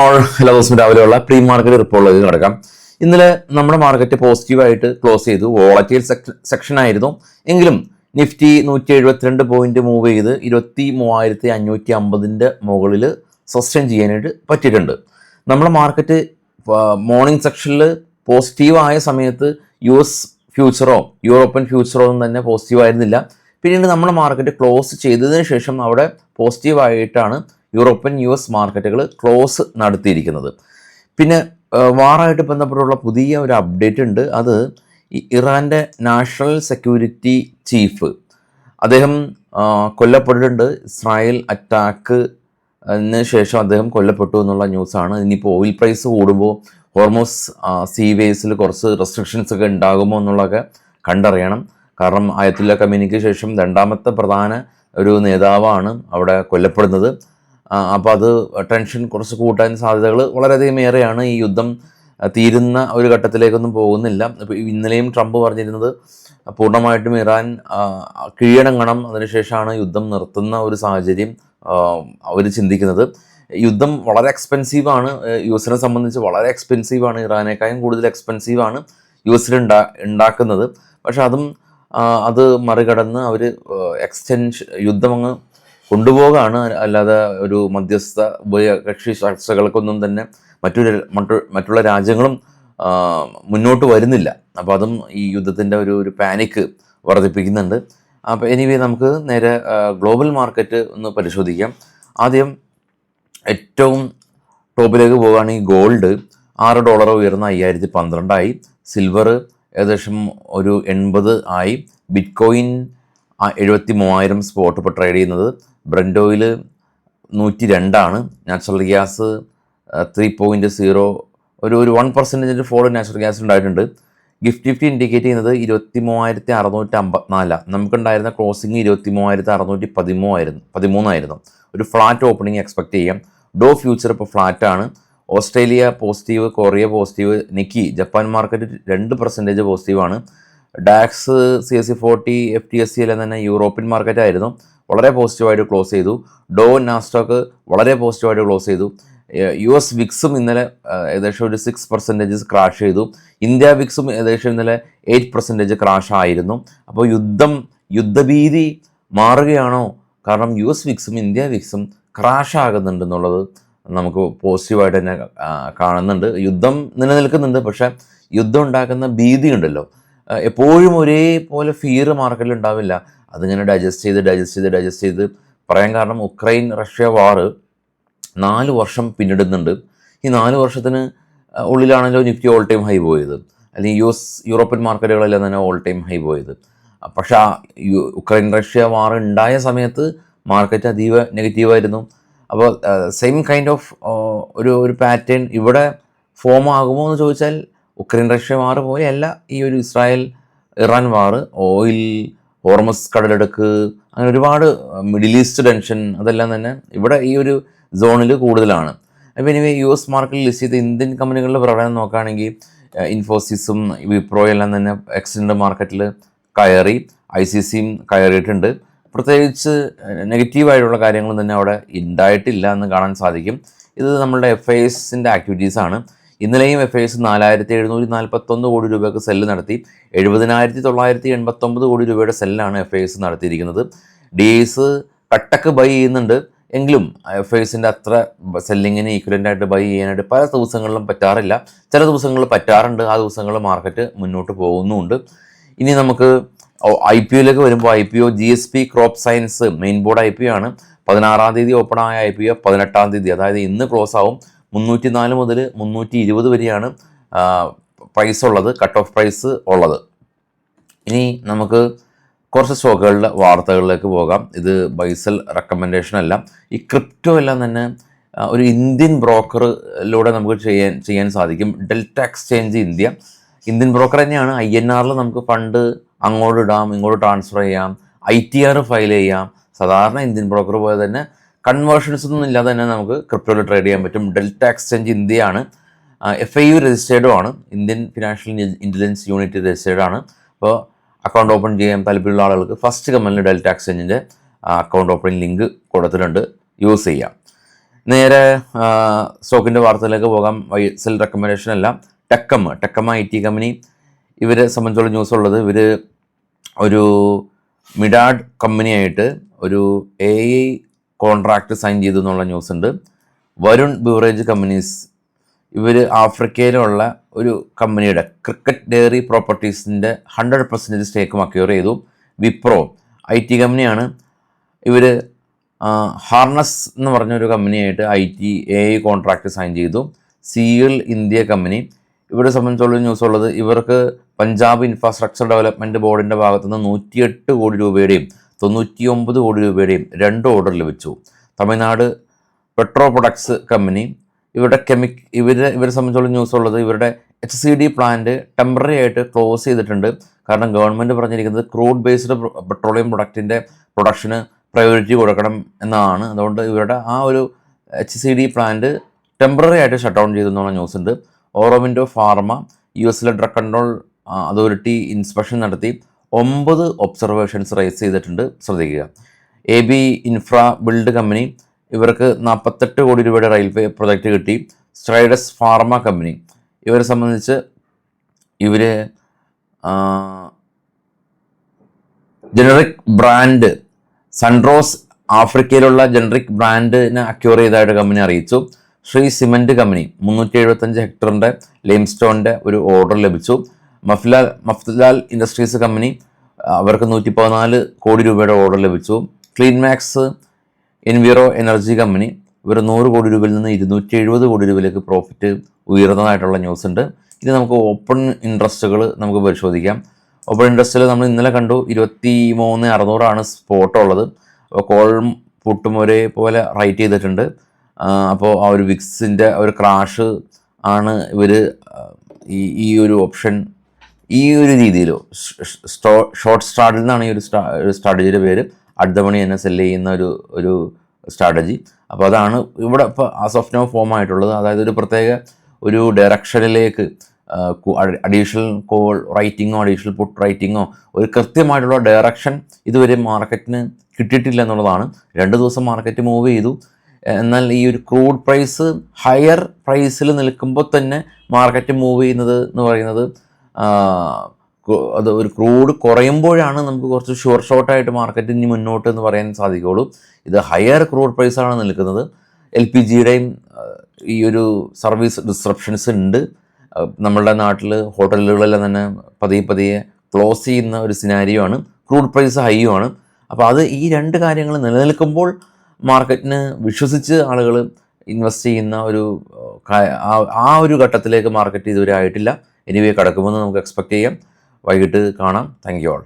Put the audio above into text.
All എല്ലാ ദിവസവും രാവിലെയുള്ള പ്രീ മാർക്കറ്റ് റിപ്പോർട്ടിലേക്ക് കിടക്കാം. ഇന്നലെ നമ്മുടെ മാർക്കറ്റ് പോസിറ്റീവായിട്ട് ക്ലോസ് ചെയ്തു. വോളറ്റൈൽ സെക്ഷൻ ആയിരുന്നു. എങ്കിലും നിഫ്റ്റി 172 പോയിന്റ് മൂവ് ചെയ്ത് 23,550 മുകളിൽ സസ്റ്റെയിൻ ചെയ്യാനായിട്ട് പറ്റിയിട്ടുണ്ട്. നമ്മുടെ മാർക്കറ്റ് മോർണിംഗ് സെക്ഷനിൽ പോസിറ്റീവായ സമയത്ത് US ഫ്യൂച്ചറോ യൂറോപ്യൻ ഫ്യൂച്ചറോ ഒന്നും തന്നെ പോസിറ്റീവായിരുന്നില്ല. പിന്നീട് നമ്മുടെ മാർക്കറ്റ് ക്ലോസ് ചെയ്തതിന് ശേഷം അവിടെ പോസിറ്റീവായിട്ടാണ് യൂറോപ്യൻ US മാർക്കറ്റുകൾ ക്ലോസ് നടത്തിയിരിക്കുന്നത്. പിന്നെ വാറായിട്ട് ബന്ധപ്പെട്ടുള്ള പുതിയ ഒരു അപ്ഡേറ്റ് ഉണ്ട്. അത് ഇറാൻ്റെ നാഷണൽ സെക്യൂരിറ്റി ചീഫ് അദ്ദേഹം കൊല്ലപ്പെട്ടിട്ടുണ്ട്. ഇസ്രായേൽ അറ്റാക്കിന് ശേഷം അദ്ദേഹം കൊല്ലപ്പെട്ടു എന്നുള്ള ന്യൂസാണ്. ഇനിയിപ്പോൾ ഓയിൽ പ്രൈസ് കൂടുമ്പോൾ ഹോർമോസ് സീവേസിൽ കുറച്ച് റെസ്ട്രിക്ഷൻസ് ഒക്കെ ഉണ്ടാകുമോ എന്നുള്ളതൊക്കെ കണ്ടറിയണം. കാരണം ആയത്തുല്ല ഖമീനിക്ക് ശേഷം രണ്ടാമത്തെ പ്രധാന ഒരു നേതാവാണ് അവിടെ കൊല്ലപ്പെടുന്നത്. അപ്പോൾ അത് ടെൻഷൻ കുറച്ച് കൂട്ടാൻ സാധ്യതകൾ വളരെയധികം ഏറെയാണ്. ഈ യുദ്ധം തീരുന്ന ഒരു ഘട്ടത്തിലേക്കൊന്നും പോകുന്നില്ല. ഇപ്പോൾ ഇന്നലെയും ട്രംപ് പറഞ്ഞിരുന്നത് പൂർണ്ണമായിട്ടും ഇറാൻ കീഴടങ്ങണം, അതിനുശേഷമാണ് യുദ്ധം നിർത്തുന്ന ഒരു സാഹചര്യം അവർ ചിന്തിക്കുന്നത്. യുദ്ധം വളരെ എക്സ്പെൻസീവാണ്, യുഎസിനെ സംബന്ധിച്ച് വളരെ എക്സ്പെൻസീവാണ്. ഇറാനേക്കാളും കൂടുതൽ എക്സ്പെൻസീവാണ് യുഎസിൽ ഉണ്ടാക്കുന്നത്. പക്ഷെ അത് മറികടന്ന് അവർ യുദ്ധം അങ്ങ് കൊണ്ടുപോകാണ്. അല്ലാതെ ഒരു മധ്യസ്ഥ ഉഭയകക്ഷി ചർച്ചകൾക്കൊന്നും തന്നെ മറ്റുള്ള രാജ്യങ്ങളും മുന്നോട്ട് വരുന്നില്ല. അപ്പോൾ അതും ഈ യുദ്ധത്തിൻ്റെ ഒരു പാനിക്ക് വർദ്ധിപ്പിക്കുന്നുണ്ട്. അപ്പോൾ എനിവേ നമുക്ക് നേരെ ഗ്ലോബൽ മാർക്കറ്റ് ഒന്ന് പരിശോധിക്കാം. ആദ്യം ഏറ്റവും ടോപ്പിലേക്ക് പോകുകയാണെങ്കിൽ ഗോൾഡ് $6 ഉയർന്ന 5012 ആയി. സിൽവർ ഏകദേശം ഒരു 80 ആയി. ബിറ്റ്കോയിൻ 73,000 സ്പോട്ട് ഇപ്പോൾ ട്രേഡ് ചെയ്യുന്നത്. ബ്രന്റ് ഓയിൽ 102 നാച്ചുറൽ ഗ്യാസ് 3.0 ഒരു 1% ഫോൾ നാച്ചുറൽ ഗ്യാസ് ഉണ്ടായിട്ടുണ്ട്. നിഫ്റ്റി ഇൻഡിക്കേറ്റ് ചെയ്യുന്നത് 23,654. നമുക്കുണ്ടായിരുന്ന ക്ലോസിങ് 23,613 ഒരു ഫ്ലാറ്റ് ഓപ്പണിംഗ് എക്സ്പെക്ട് ചെയ്യാം. ഡോ ഫ്യൂച്ചർ ഇപ്പോൾ ഫ്ലാറ്റാണ്. Australia positive, Korea positive, Nikkei Japan market 2% പോസിറ്റീവാണ്. ഡാക്സ്, CSE 40, FTSE എല്ലാം തന്നെ യൂറോപ്യൻ മാർക്കറ്റായിരുന്നു, വളരെ പോസിറ്റീവായിട്ട് ക്ലോസ് ചെയ്തു. ഡോ നാസ്റ്റോക്ക് വളരെ പോസിറ്റീവായിട്ട് ക്ലോസ് ചെയ്തു. US വിക്സും ഇന്നലെ ഏകദേശം ഒരു 6% ക്രാഷ് ചെയ്തു. ഇന്ത്യ വിക്സും ഏകദേശം ഇന്നലെ 8% ക്രാഷ് ആയിരുന്നു. അപ്പോൾ യുദ്ധഭീതി മാറുകയാണോ? കാരണം US വിക്സും ഇന്ത്യ വിക്സും ക്രാഷ് ആകുന്നുണ്ട് എന്നുള്ളത് നമുക്ക് പോസിറ്റീവായിട്ട് തന്നെ കാണുന്നുണ്ട്. യുദ്ധം നിലനിൽക്കുന്നുണ്ട്, പക്ഷേ യുദ്ധം ഉണ്ടാക്കുന്ന ഭീതി ഉണ്ടല്ലോ, എപ്പോഴും ഒരേപോലെ ഫിയർ മാർക്കറ്റിൽ ഉണ്ടാവില്ല. അതിങ്ങനെ ഡൈജസ്റ്റ് ചെയ്ത് പറയാൻ കാരണം ഉക്രൈൻ റഷ്യ വാറ് 4 വർഷം പിന്നിടുന്നുണ്ട്. ഈ 4 വർഷത്തിന് ഉള്ളിലാണല്ലോ നിഫ്റ്റി ഓൾ ടൈം ഹൈ പോയത്, അല്ലെങ്കിൽ യൂറോപ്യൻ മാർക്കറ്റുകളെല്ലാം തന്നെ ഓൾ ടൈം ഹൈ പോയത്. പക്ഷേ ഉക്രൈൻ റഷ്യ വാർ ഉണ്ടായ സമയത്ത് മാർക്കറ്റ് അതീവ നെഗറ്റീവായിരുന്നു. അപ്പോൾ സെയിം കൈൻഡ് ഓഫ് ഒരു പാറ്റേൺ ഇവിടെ ഫോം ആകുമോ എന്ന് ചോദിച്ചാൽ ഉക്രൈൻ റഷ്യ വാർ പോലെയല്ല ഈ ഒരു ഇസ്രായേൽ ഇറാൻ വാർ. ഓയിൽ, ഹോർമസ് കടലെടുക്ക്, അങ്ങനെ ഒരുപാട് മിഡിൽ ഈസ്റ്റ് ടെൻഷൻ, അതെല്ലാം തന്നെ ഇവിടെ ഈ ഒരു സോണിൽ കൂടുതലാണ്. അപ്പോൾ ഇനി US മാർക്കറ്റിൽ ലിസ്റ്റ് ചെയ്ത ഇന്ത്യൻ കമ്പനികളുടെ പ്രകടനം നോക്കുകയാണെങ്കിൽ ഇൻഫോസിസും വിപ്രോ എല്ലാം തന്നെ എക്സ്റ്റൻഡ് മാർക്കറ്റിൽ കയറി. ICCയും കയറിയിട്ടുണ്ട്. പ്രത്യേകിച്ച് നെഗറ്റീവായിട്ടുള്ള കാര്യങ്ങൾ തന്നെ അവിടെ ഉണ്ടായിട്ടില്ല എന്ന് കാണാൻ സാധിക്കും. ഇത് നമ്മളുടെ FISൻ്റെ ആക്ടിവിറ്റീസാണ്. ഇന്നലെയും FIS 4,741 കോടി രൂപയ്ക്ക് സെല്ല് നടത്തി. 70,989 കോടി രൂപയുടെ സെല്ലാണ് FIS നടത്തിയിരിക്കുന്നത്. DIs കട്ടക്ക് ബൈ ചെയ്യുന്നുണ്ട്, എങ്കിലും FISൻ്റെ അത്ര സെല്ലിങ്ങിന് ഈക്വലൻ്റായിട്ട് ബൈ ചെയ്യാനായിട്ട് പല ദിവസങ്ങളിലും പറ്റാറില്ല. ചില ദിവസങ്ങളിൽ പറ്റാറുണ്ട്, ആ ദിവസങ്ങളിൽ മാർക്കറ്റ് മുന്നോട്ട് പോകുന്നുമുണ്ട്. ഇനി നമുക്ക് IPOയിലേക്ക് വരുമ്പോൾ IPO GSP crop science main board IPO ആണ്. 16-ാം തീയതി ഓപ്പൺ ആയ IPO 18-ാം തീയതി, അതായത് ഇന്ന് ക്ലോസ് ആവും. 304 മുതൽ 320 വരെയാണ് പ്രൈസ് ഉള്ളത്, കട്ട് ഓഫ് പ്രൈസ് ഉള്ളത്. ഇനി നമുക്ക് കുറച്ച് സ്റ്റോക്കുകളുടെ വാർത്തകളിലേക്ക് പോകാം. ഇത് ബൈസൽ റെക്കമെൻഡേഷൻ അല്ല. ഈ ക്രിപ്റ്റോ എല്ലാം തന്നെ ഒരു ഇന്ത്യൻ ബ്രോക്കറിലൂടെ നമുക്ക് ചെയ്യാൻ സാധിക്കും. ഡെൽറ്റ എക്സ്ചേഞ്ച് ഇന്ത്യൻ ബ്രോക്കർ തന്നെയാണ്. INR നമുക്ക് ഫണ്ട് അങ്ങോട്ട് ഇടാം, ഇങ്ങോട്ട് ട്രാൻസ്ഫർ ചെയ്യാം, ITR ഫയൽ ചെയ്യാം. സാധാരണ ഇന്ത്യൻ ബ്രോക്കർ പോലെ തന്നെ കൺവേർഷൻസ് ഒന്നും ഇല്ലാതെ തന്നെ നമുക്ക് ക്രിപ്റ്റോയിൽ ട്രേഡ് ചെയ്യാൻ പറ്റും. ഡെൽറ്റ എക്സ്ചേഞ്ച് ഇന്ത്യയാണ്. FIU രജിസ്റ്റേർഡും ആണ്, Indian financial intelligence unit registered ആണ്. അപ്പോൾ അക്കൗണ്ട് ഓപ്പൺ ചെയ്യാൻ താല്പര്യമുള്ള ആളുകൾക്ക് ഫസ്റ്റ് കമൻറ്റിൽ ഡെൽറ്റ എക്സ്ചേഞ്ചിൻ്റെ അക്കൗണ്ട് ഓപ്പണിംഗ് ലിങ്ക് കൊടുത്തിട്ടുണ്ട്, യൂസ് ചെയ്യാം. നേരെ സ്റ്റോക്കിൻ്റെ വാർത്തയിലേക്ക് പോകാം. സെൽ റെക്കമെൻഡേഷൻ അല്ല. ടെക്കം IT കമ്പനി, ഇവരെ സംബന്ധിച്ചുള്ള ന്യൂസ് ഉള്ളത്, ഇവർ ഒരു മിഡാഡ് കമ്പനിയായിട്ട് ഒരു AI കോൺട്രാക്റ്റ് സൈൻ ചെയ്തു എന്നുള്ള ന്യൂസ് ഉണ്ട്. വരുൺ ബിവറേജ് കമ്പനീസ്, ഇവർ ആഫ്രിക്കയിലുള്ള ഒരു കമ്പനിയുടെ ക്രിക്കറ്റ് ഡെയറി പ്രോപ്പർട്ടീസിൻ്റെ 100% സ്റ്റേക്കും അക്യൂർ ചെയ്തു. വിപ്രോ IT കമ്പനിയാണ്. ഇവർ ഹാർനസ് എന്ന് പറഞ്ഞൊരു കമ്പനിയായിട്ട് AI കോൺട്രാക്റ്റ് സൈൻ ചെയ്തു. സിഎൽ ഇന്ത്യ കമ്പനി, ഇവരെ സംബന്ധിച്ചുള്ള ന്യൂസ് ഉള്ളത്, ഇവർക്ക് പഞ്ചാബ് ഇൻഫ്രാസ്ട്രക്ചർ ഡെവലപ്മെൻറ്റ് ബോർഡിൻ്റെ ഭാഗത്തുനിന്ന് 108 കോടി രൂപയുടെയും 99 കോടി രൂപയുടെയും 2 ഓർഡർ ലഭിച്ചു. തമിഴ്നാട് പെട്രോ പ്രൊഡക്ട്സ് കമ്പനി, ഇവരെ സംബന്ധിച്ചുള്ള ന്യൂസ് ഉള്ളത്, ഇവരുടെ HCD പ്ലാന്റ് ടെമ്പററി ആയിട്ട് ക്ലോസ് ചെയ്തിട്ടുണ്ട്. കാരണം ഗവൺമെൻറ് പറഞ്ഞിരിക്കുന്നത് ക്രൂഡ് ബേസ്ഡ് പെട്രോളിയം പ്രൊഡക്റ്റിൻ്റെ പ്രൊഡക്ഷന് പ്രയോറിറ്റി കൊടുക്കണം എന്നാണ്. അതുകൊണ്ട് ഇവരുടെ ആ ഒരു HCD പ്ലാന്റ് ടെമ്പററി ആയിട്ട് ഷട്ട് ഡൗൺ ചെയ്തു എന്നുള്ള ന്യൂസ് ഉണ്ട്. Aurobindo pharma, US drug control authority inspection നടത്തി 9 ഒബ്സർവേഷൻസ് റൈസ് ചെയ്തിട്ടുണ്ട്, ശ്രദ്ധിക്കുക. AB ഇൻഫ്രാ ബിൽഡ് കമ്പനി, ഇവർക്ക് 48 കോടി രൂപയുടെ റെയിൽവേ പ്രൊജക്റ്റ് കിട്ടി. സ്ട്രൈഡസ് ഫാർമ കമ്പനി, ഇവരെ സംബന്ധിച്ച് ഇവർ ജനറിക് ബ്രാൻഡ് സൺറോസ് ആഫ്രിക്കയിലുള്ള ജനറിക് ബ്രാൻഡിനെ അക്യൂർ ചെയ്തതായിട്ട് കമ്പനി അറിയിച്ചു. ശ്രീ സിമൻറ്റ് കമ്പനി 375 ഹെക്ടറിൻ്റെ ലെയിംസ്റ്റോണിൻ്റെ ഒരു ഓർഡർ ലഭിച്ചു. മഫ്ലാൽ ഇൻഡസ്ട്രീസ് കമ്പനി, അവർക്ക് 114 കോടി രൂപയുടെ ഓർഡർ ലഭിച്ചു. Clean max enviro energy company, ഇവർ 100 കോടി രൂപയിൽ നിന്ന് 270 കോടി രൂപയിലേക്ക് പ്രോഫിറ്റ് ഉയർന്നതായിട്ടുള്ള ന്യൂസ് ഉണ്ട്. ഇനി നമുക്ക് ഓപ്പൺ ഇൻട്രസ്റ്റുകൾ നമുക്ക് പരിശോധിക്കാം. ഓപ്പൺ ഇൻട്രസ്റ്റിൽ നമ്മൾ ഇന്നലെ കണ്ടു 23,600 സ്പോട്ട് ഉള്ളത്. അപ്പോൾ കോളും പുട്ടും ഒരേപോലെ റൈറ്റ് ചെയ്തിട്ടുണ്ട്. അപ്പോൾ ആ ഒരു വിക്സിൻ്റെ ഒരു ക്രാഷ് ആണ് ഇവർ ഈ ഒരു ഓപ്ഷൻ ഈ ഒരു രീതിയിൽ ഷോർട്ട് സ്ട്രാറ്റിൽ നിന്നാണ് ഈ ഒരു സ്ട്രാറ്റജിയുടെ പേര്. അടുത്ത മണി തന്നെ സെല്ല് ചെയ്യുന്ന ഒരു സ്ട്രാറ്റജി. അപ്പോൾ അതാണ് ഇവിടെ ഇപ്പോൾ ആസ് ഓഫ് നോ ഫോം ആയിട്ടുള്ളത്. അതായത് ഒരു പ്രത്യേക ഒരു ഡയറക്ഷനിലേക്ക് അഡീഷണൽ കോൾ റൈറ്റിങ്ങോ അഡീഷണൽ പുട്ട് റൈറ്റിങ്ങോ ഒരു കൃത്യമായിട്ടുള്ള ഡയറക്ഷൻ ഇതുവരെ മാർക്കറ്റിന് കിട്ടിയിട്ടില്ല എന്നുള്ളതാണ്. 2 ദിവസം മാർക്കറ്റ് മൂവ് ചെയ്തു. എന്നാൽ ഈ ഒരു ക്രൂഡ് പ്രൈസ് ഹയർ പ്രൈസിൽ നിൽക്കുമ്പോൾ തന്നെ മാർക്കറ്റ് മൂവ് ചെയ്യുന്നത് എന്ന് പറയുന്നത്, അത് ഒരു ക്രൂഡ് കുറയുമ്പോഴാണ് നമുക്ക് കുറച്ച് ഷോർട്ടായിട്ട് മാർക്കറ്റ് ഇനി മുന്നോട്ട് എന്ന് പറയാൻ സാധിക്കുകയുള്ളൂ. ഇത് ഹയർ ക്രൂഡ് പ്രൈസാണ് നിൽക്കുന്നത്. LPGയുടെയും ഈ ഒരു സർവീസ് ഡിസ്റപ്ഷൻസ് ഉണ്ട്. നമ്മളുടെ നാട്ടിൽ ഹോട്ടലുകളെല്ലാം തന്നെ പതിയെ ക്ലോസ് ചെയ്യുന്ന ഒരു സിനാരിയോ ആണ്. ക്രൂഡ് പ്രൈസ് ഹൈയും ആണ്. അപ്പോൾ അത് ഈ 2 കാര്യങ്ങൾ നിലനിൽക്കുമ്പോൾ മാർക്കറ്റിന് വിശ്വസിച്ച് ആളുകൾ ഇൻവെസ്റ്റ് ചെയ്യുന്ന ആ ഒരു ഘട്ടത്തിലേക്ക് മാർക്കറ്റ് ഇതുവരെ ആയിട്ടില്ല. എനിവേ കടക്കുമെന്ന് നമുക്ക് എക്സ്പെക്റ്റ് ചെയ്യാം. വൈകിട്ട് കാണാം. Thank you all.